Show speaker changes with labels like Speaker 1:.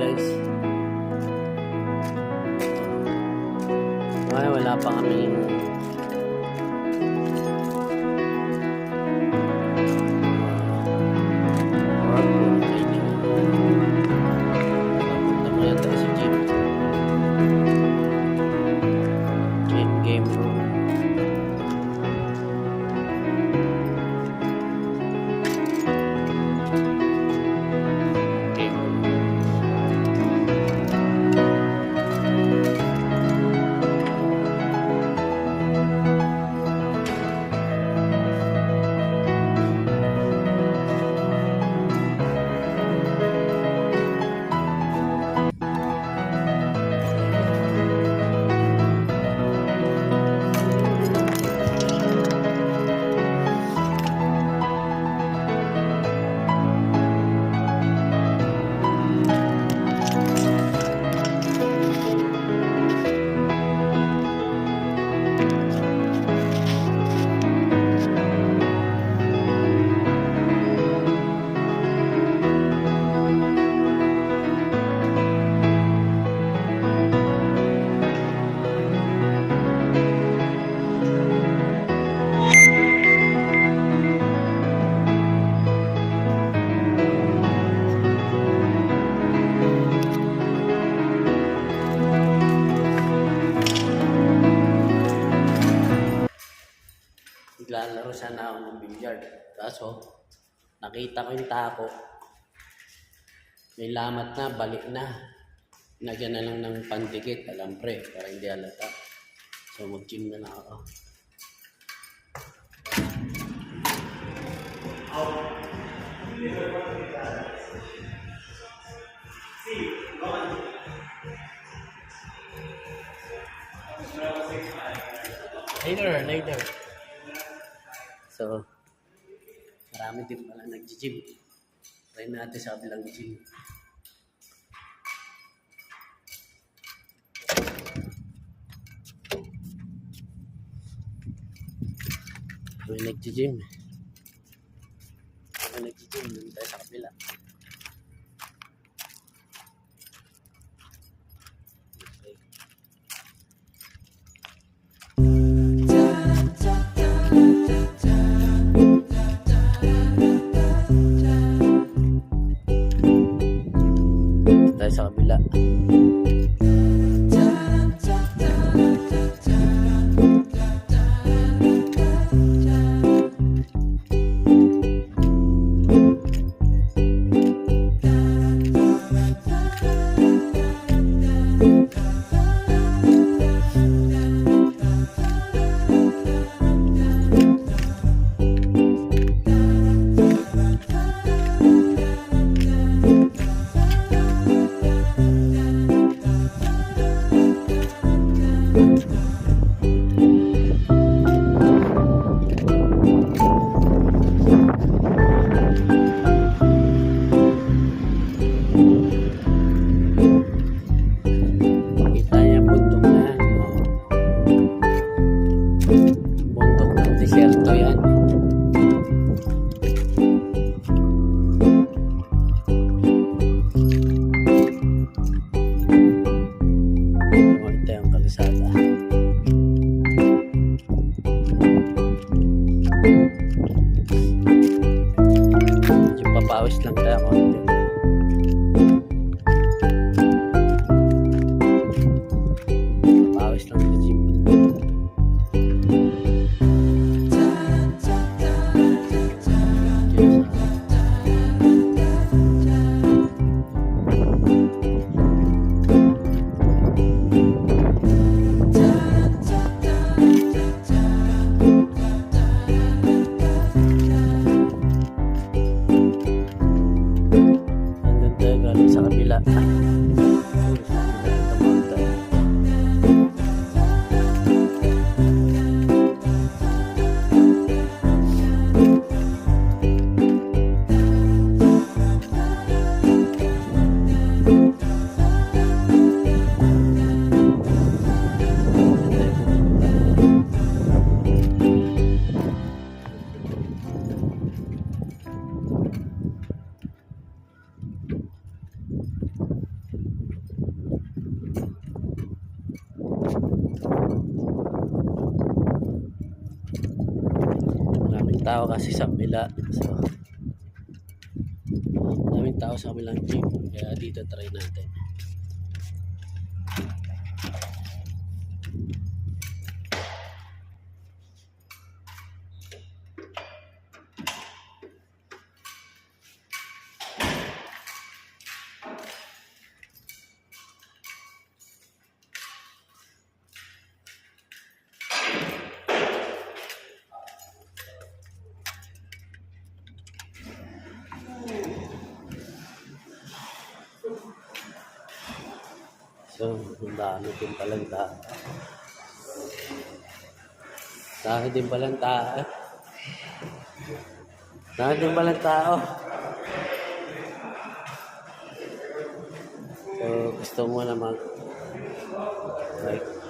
Speaker 1: guys. Ay, wala pa kaming game room. Naglalaro sana ako ng billiard. Kaso, nakita ko yung tako. May lamat na, balik na. Nagyan na lang ng pandikit, alambre, para hindi halata. So, mag-gym na ako. Later. So, marami din pala nag-gym. Try natin sa kabilang gym. May nag-gym. Doon tayo sa kabila. Tayo sa kabila. Papawis lang tayo konti. Papawis lang sa gym. Sa kabila. tao kasi sa kabila. So, daming tao sa kabilang gym. Kaya dito try natin. So, ang dami din palang tao. Dami din palang tao. Dami din palang tao. So, gusto mo na like,